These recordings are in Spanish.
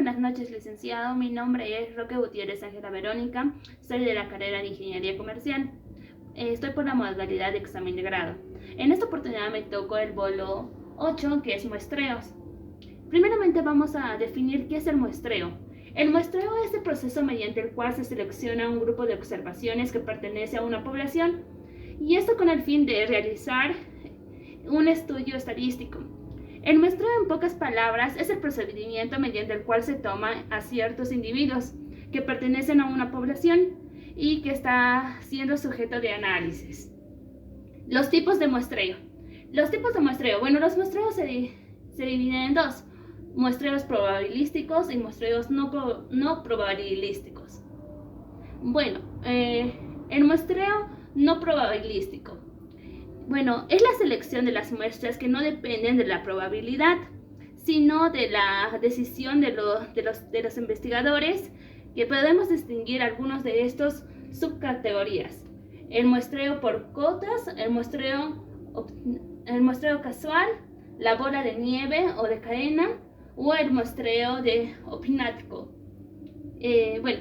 buenas noches, licenciado. Mi nombre es Roque Gutiérrez Ángela Verónica. Soy de la carrera de Ingeniería Comercial. Estoy por la modalidad de examen de grado. En esta oportunidad me tocó el bolo 8, que es muestreos. Primeramente vamos a definir qué es el muestreo. El muestreo es el proceso mediante el cual se selecciona un grupo de observaciones que pertenece a una población, y esto con el fin de realizar un estudio estadístico. El muestreo, en pocas palabras, es el procedimiento mediante el cual se toma a ciertos individuos que pertenecen a una población y que está siendo sujeto de análisis. Los tipos de muestreo. Los tipos de muestreo. Bueno, los muestreos se dividen en dos: muestreos probabilísticos y muestreos no probabilísticos. Bueno, el muestreo no probabilístico. Bueno, es la selección de las muestras que no dependen de la probabilidad, sino de la decisión de los investigadores, que podemos distinguir algunos de estos subcategorías: el muestreo por cotas, el muestreo casual, la bola de nieve o de cadena, o el muestreo de opinático. Bueno,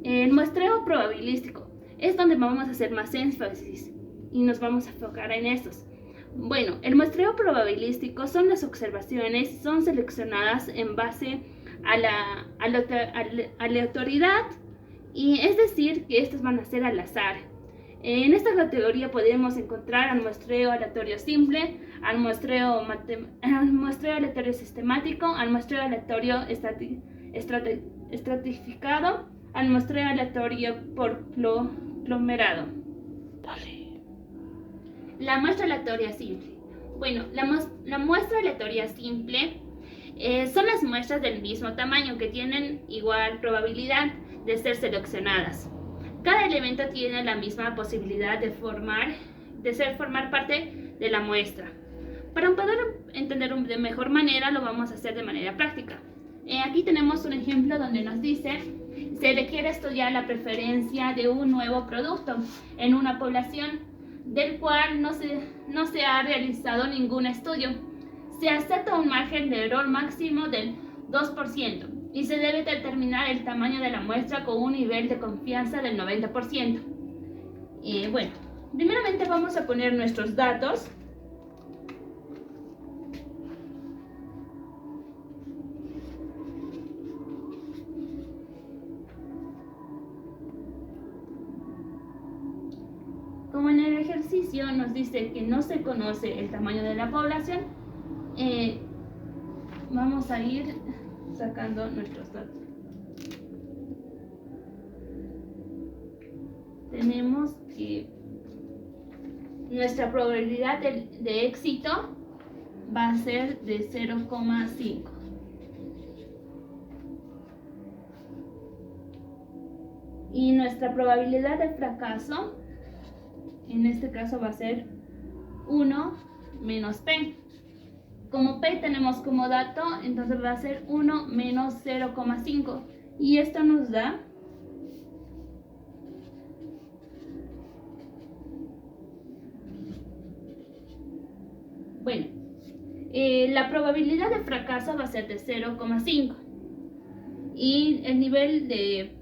el muestreo probabilístico es donde vamos a hacer más énfasis y nos vamos a enfocar en estos. Bueno, el muestreo probabilístico son las observaciones, son seleccionadas en base a la aleatoriedad, y es decir, que estas van a ser al azar. En esta categoría podemos encontrar al muestreo aleatorio simple, al muestreo aleatorio sistemático, al muestreo aleatorio estratificado, al muestreo aleatorio por conglomerado. La muestra aleatoria simple. Bueno, la muestra aleatoria simple son las muestras del mismo tamaño que tienen igual probabilidad de ser seleccionadas. Cada elemento tiene la misma posibilidad de formar parte de la muestra. Para poder entender de mejor manera, lo vamos a hacer de manera práctica. Aquí tenemos un ejemplo donde nos dice: se requiere estudiar la preferencia de un nuevo producto en una población del cual no se ha realizado ningún estudio. Se acepta un margen de error máximo del 2% y se debe determinar el tamaño de la muestra con un nivel de confianza del 90%. Bueno, primeramente vamos a poner nuestros datos. Como en el ejercicio nos dice que no se conoce el tamaño de la población, vamos a ir sacando nuestros datos. Tenemos que nuestra probabilidad de éxito va a ser de 0,5. Y nuestra probabilidad de fracaso, en este caso, va a ser 1 menos P. Como P tenemos como dato, entonces va a ser 1 menos 0,5. Y esto nos da la probabilidad de fracaso va a ser de 0,5. Y el nivel de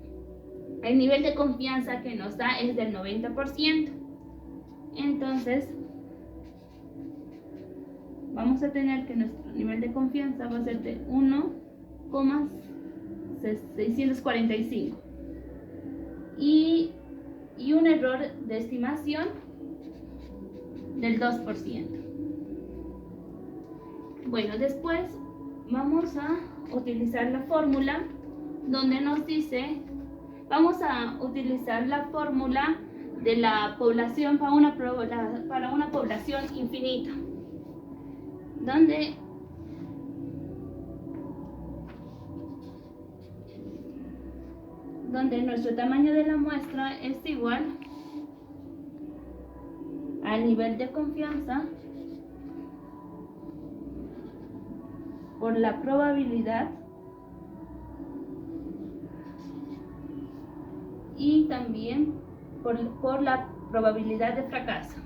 confianza que nos da es del 90%. Entonces, vamos a tener que nuestro nivel de confianza va a ser de 1,645 y un error de estimación del 2%. Bueno, después vamos a utilizar la fórmula donde nos dice, vamos a utilizar la fórmula de la población para una población infinita, donde nuestro tamaño de la muestra es igual al nivel de confianza por la probabilidad y también por la probabilidad de fracaso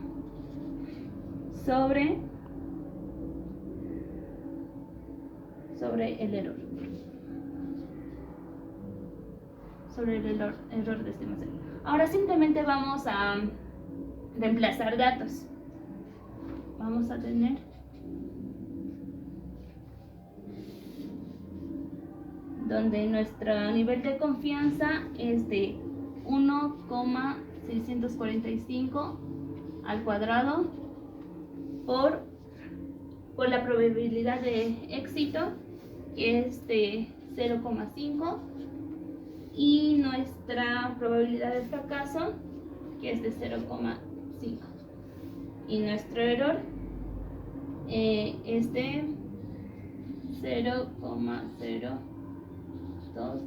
sobre el error. sobre el error de estimación. Ahora simplemente vamos a reemplazar datos. Vamos a tener donde nuestro nivel de confianza es de 1,645 al cuadrado por la probabilidad de éxito, que es de 0,5, y nuestra probabilidad de fracaso, que es de 0,5, y nuestro error es de 0,02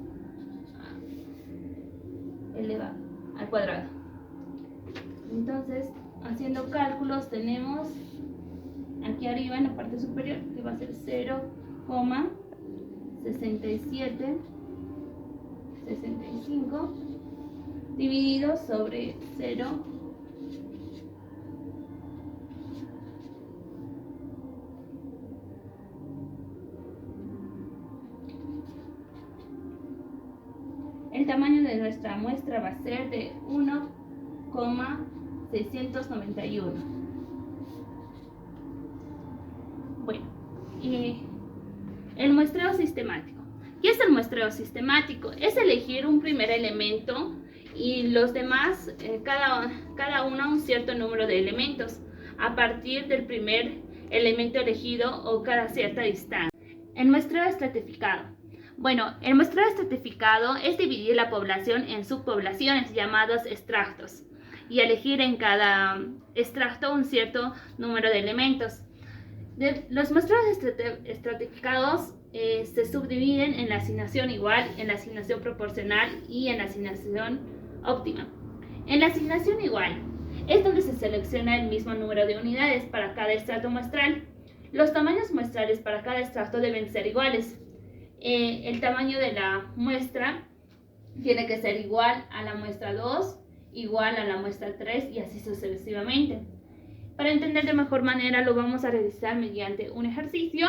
elevado al cuadrado. Entonces, haciendo cálculos, tenemos aquí arriba en la parte superior que va a ser 0,6765 dividido sobre 0. El tamaño de nuestra muestra va a ser de 1,691. Bueno, el muestreo sistemático. ¿Qué es el muestreo sistemático? Es elegir un primer elemento y los demás, cada uno un cierto número de elementos a partir del primer elemento elegido o cada cierta distancia. El muestreo estratificado. Bueno, el muestreo estratificado es dividir la población en subpoblaciones llamadas estratos y elegir en cada estrato un cierto número de elementos. Los muestreos estratificados se subdividen en la asignación igual, en la asignación proporcional y en la asignación óptima. En la asignación igual es donde se selecciona el mismo número de unidades para cada estrato muestral. Los tamaños muestrales para cada estrato deben ser iguales. El tamaño de la muestra tiene que ser igual a la muestra 2, igual a la muestra 3 y así sucesivamente. Para entender de mejor manera lo vamos a realizar mediante un ejercicio.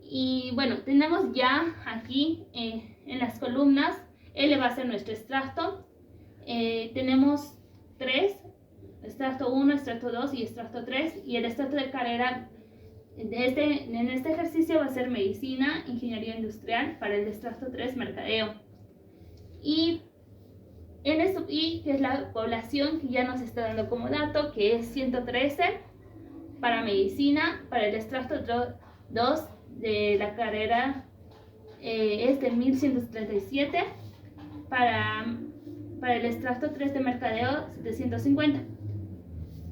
Y bueno, tenemos ya aquí en las columnas, L va a ser nuestro estrato. Tenemos 3, estrato 1, estrato 2 y estrato 3. Y el estrato de carrera en este ejercicio va a ser medicina, ingeniería industrial, para el estrato 3, mercadeo. Y que es la población que ya nos está dando como dato, que es 113 para medicina. Para el estrato 2 de la carrera es de 1137. Para el estrato 3 de mercadeo, 750.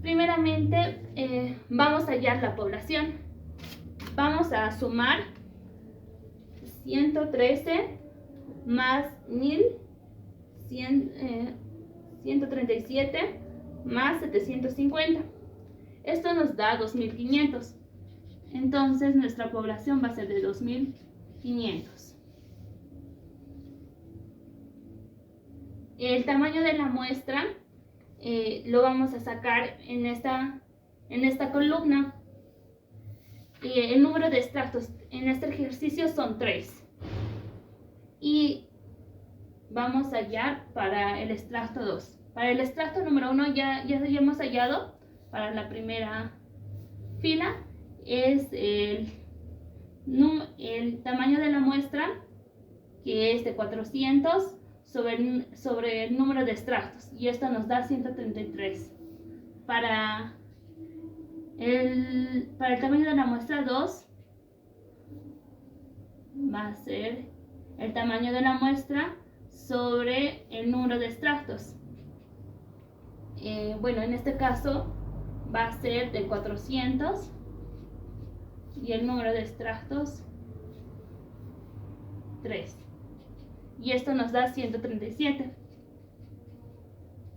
Primeramente vamos a hallar la población. Vamos a sumar 113 más 137 más 750. Esto nos da 2500. Entonces nuestra población va a ser de 2500. El tamaño de la muestra lo vamos a sacar en esta columna. El número de estratos en este ejercicio son 3. Y vamos a hallar para el estrato 2. Para el estrato número 1 ya hemos hallado. Para la primera fila es el tamaño de la muestra, que es de 400 sobre el número de estratos, y esto nos da 133. Para el tamaño de la muestra 2 va a ser el tamaño de la muestra sobre el número de estratos. Bueno, en este caso va a ser de 400 y el número de estratos 3. Y esto nos da 137.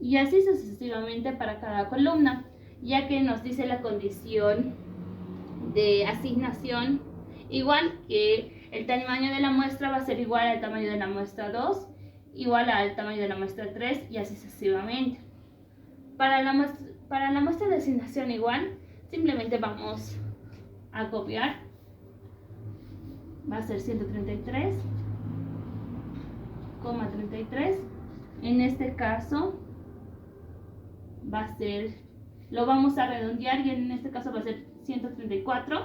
Y así sucesivamente para cada columna, ya que nos dice la condición de asignación igual, que el tamaño de la muestra va a ser igual al tamaño de la muestra 2, igual al tamaño de la muestra 3 y así sucesivamente. Para la muestra de asignación igual, simplemente vamos a copiar. Va a ser 133,33 En este caso va a ser, lo vamos a redondear y en este caso va a ser 134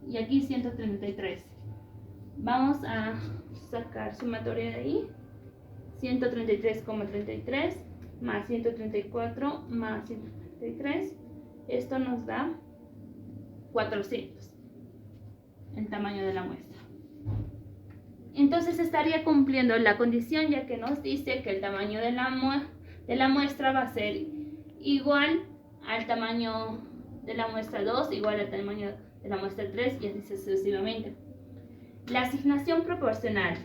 y aquí 133. Vamos a sacar sumatoria de ahí. 133,33 más 134 más 133. Esto nos da 400, el tamaño de la muestra. Entonces estaría cumpliendo la condición, ya que nos dice que el tamaño de la muestra va a ser igual al tamaño de la muestra 2, igual al tamaño de la muestra 3 y así sucesivamente. La asignación proporcional.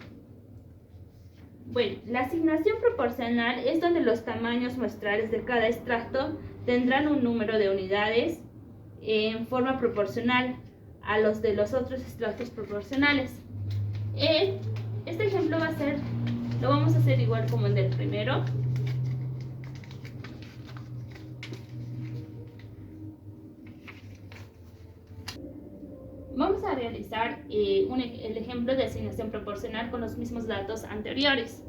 Bueno, la asignación proporcional es donde los tamaños muestrales de cada extracto tendrán un número de unidades en forma proporcional a los de los otros extractos proporcionales. Este ejemplo lo vamos a hacer igual como el del primero. Vamos a realizar el ejemplo de asignación proporcional con los mismos datos anteriores.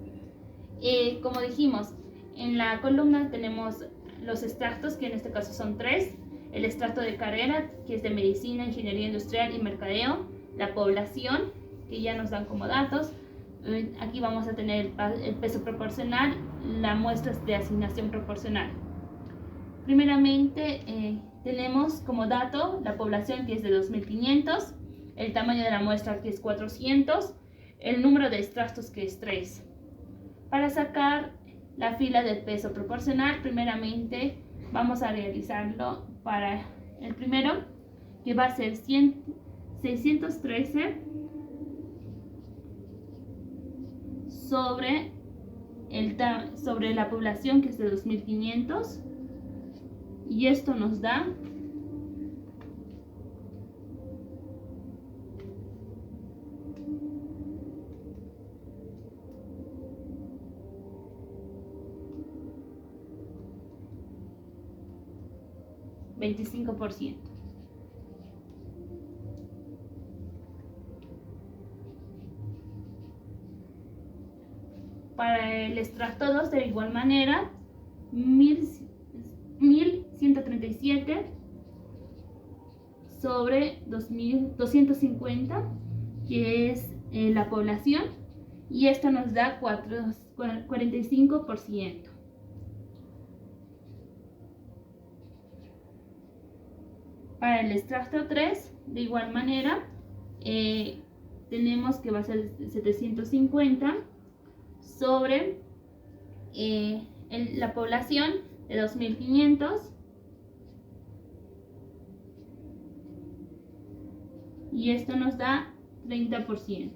Como dijimos, en la columna tenemos los extractos, que en este caso son 3, el extracto de carrera, que es de medicina, ingeniería industrial y mercadeo, la población, que ya nos dan como datos. Aquí vamos a tener el peso proporcional, la muestra de asignación proporcional. Primeramente, tenemos como dato la población, que es de 2500, el tamaño de la muestra, que es 400, el número de extractos, que es 3. Para sacar la fila del peso proporcional, primeramente vamos a realizarlo para el primero, que va a ser 613 sobre la población, que es de 2500, y esto nos da 25%. Para el extracto 2, de igual manera, 1137 sobre 250, que es la población, y esto nos da 45%. Para el extracto 3, de igual manera, tenemos que va a ser 750 sobre la población de 2500, y esto nos da 30%.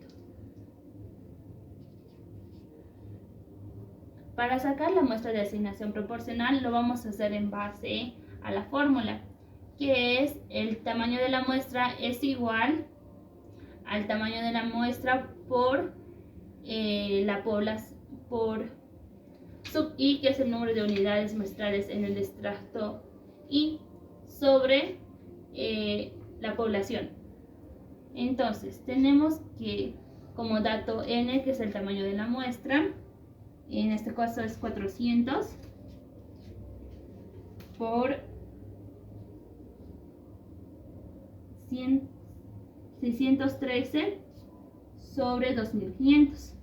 Para sacar la muestra de asignación proporcional lo vamos a hacer en base a la fórmula, que es el tamaño de la muestra es igual al tamaño de la muestra por la población, por sub i, que es el número de unidades muestrales en el extracto i, sobre la población. Entonces tenemos que como dato n, que es el tamaño de la muestra, en este caso es 400 por 613 sobre 2500,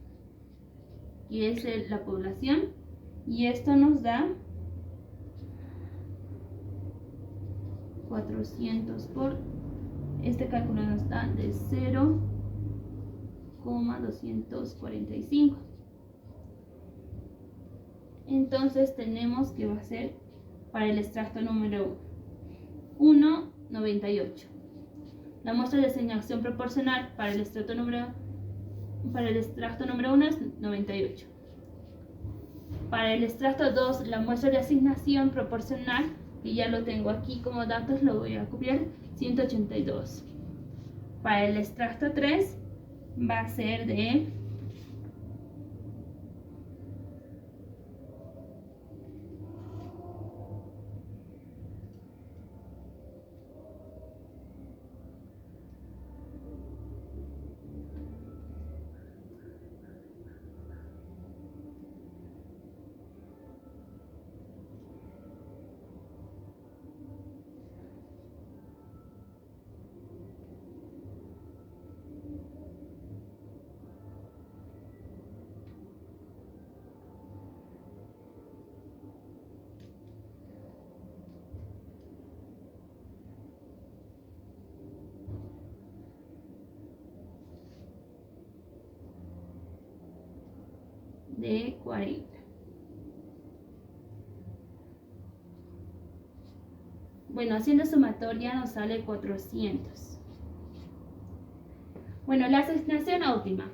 que es la población, y esto nos da 400 por, este cálculo nos da de 0,245. Entonces tenemos que va a ser para el extracto número 1, 98. La muestra de asignación proporcional para el extracto número 1 es 98. Para el extracto 2, la muestra de asignación proporcional, que ya lo tengo aquí como datos, lo voy a copiar, 182. Para el extracto 3 va a ser de 1 de 40. Bueno, haciendo sumatoria nos sale 400. Bueno, la asignación óptima.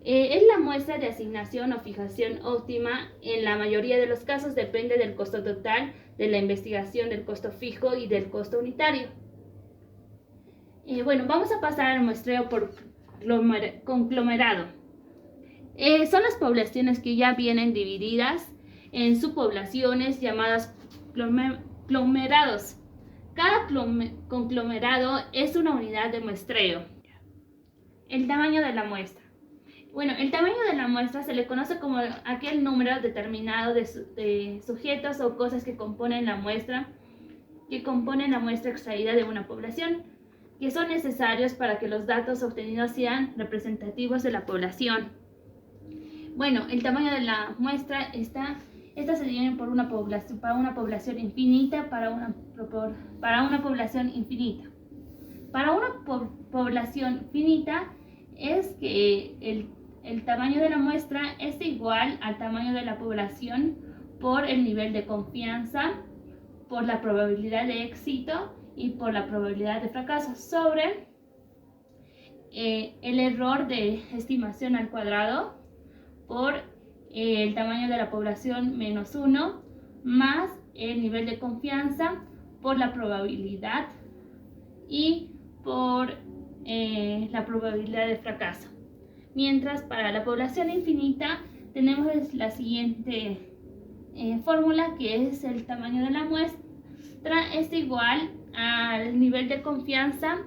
Es la muestra de asignación o fijación óptima. En la mayoría de los casos depende del costo total de la investigación, del costo fijo y del costo unitario. Bueno, vamos a pasar al muestreo por conglomerado. Son las poblaciones que ya vienen divididas en subpoblaciones llamadas conglomerados. Cada conglomerado es una unidad de muestreo. El tamaño de la muestra. Bueno, el tamaño de la muestra se le conoce como aquel número determinado de sujetos o cosas que componen la muestra extraída de una población, que son necesarios para que los datos obtenidos sean representativos de la población. Bueno, el tamaño de la muestra estas se dividen por una población, para una población infinita, para una población infinita. Para una población finita es que el tamaño de la muestra es igual al tamaño de la población por el nivel de confianza, por la probabilidad de éxito y por la probabilidad de fracaso sobre el error de estimación al cuadrado por el tamaño de la población menos 1 más el nivel de confianza por la probabilidad y por la probabilidad de fracaso. Mientras para la población infinita tenemos la siguiente fórmula, que es el tamaño de la muestra es igual al nivel de confianza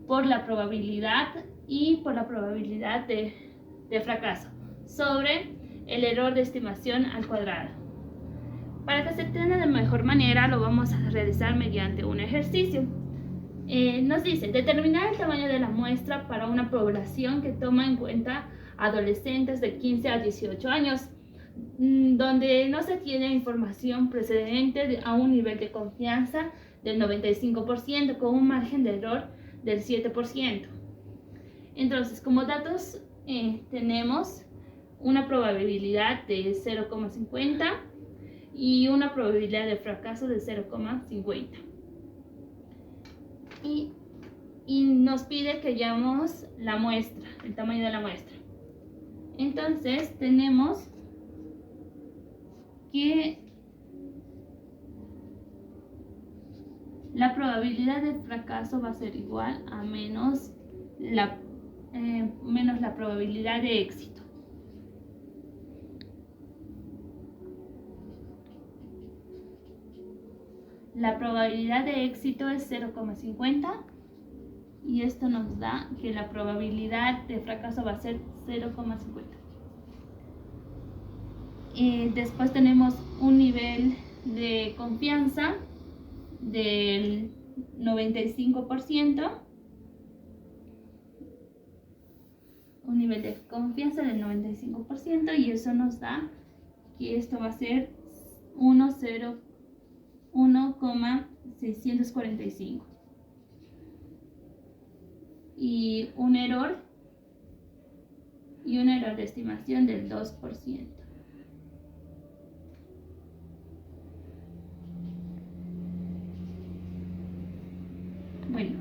por la probabilidad y por la probabilidad de fracaso sobre el error de estimación al cuadrado. Para que se entienda de mejor manera lo vamos a realizar mediante un ejercicio. Nos dice determinar el tamaño de la muestra para una población que toma en cuenta adolescentes de 15 a 18 años, donde no se tiene información precedente a un nivel de confianza del 95% con un margen de error del 7%. Entonces, como datos tenemos una probabilidad de 0,50 y una probabilidad de fracaso de 0,50. Y nos pide que hallemos la muestra, el tamaño de la muestra. Entonces tenemos que la probabilidad de fracaso va a ser igual a menos la probabilidad de éxito. La probabilidad de éxito es 0,50 y esto nos da que la probabilidad de fracaso va a ser 0,50. Después tenemos un nivel de confianza del 95%. Un nivel de confianza del 95% y eso nos da que esto va a ser 1,645 y un error de estimación del 2%. Bueno,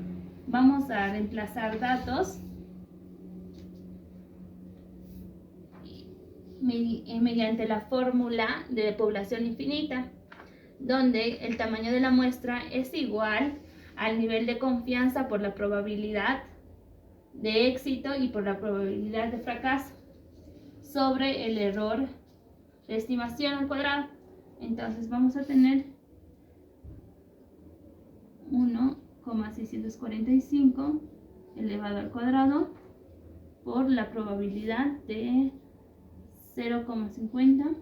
vamos a reemplazar datos mediante la fórmula de población infinita, donde el tamaño de la muestra es igual al nivel de confianza por la probabilidad de éxito y por la probabilidad de fracaso sobre el error de estimación al cuadrado. Entonces vamos a tener 1,645 elevado al cuadrado por la probabilidad de 0,50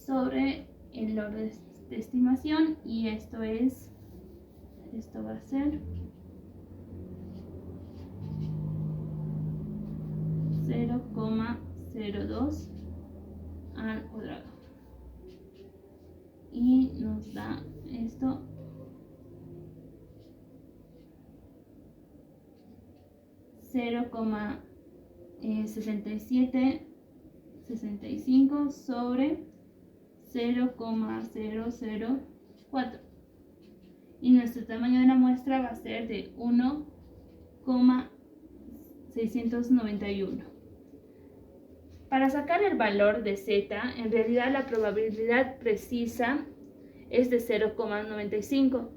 sobre el orden de estimación, y esto va a ser 0,02 al cuadrado y nos da esto 0,6765 sobre 0,004. Y nuestro tamaño de la muestra va a ser de 1,691. Para sacar el valor de z, en realidad la probabilidad precisa es de 0,95.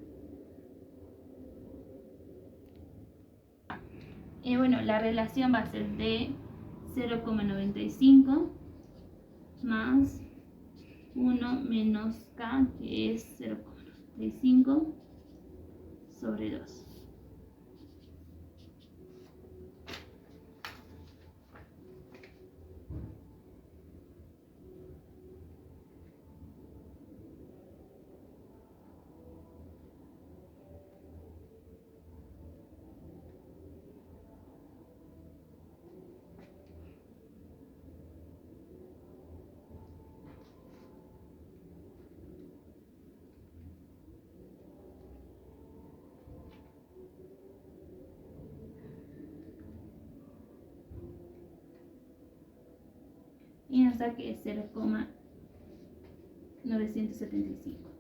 Y bueno, la relación va a ser de 0,95 más 1 menos k, que es 0,95 sobre 2. Y nos da que es 0,975.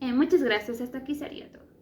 Muchas gracias, hasta aquí sería todo.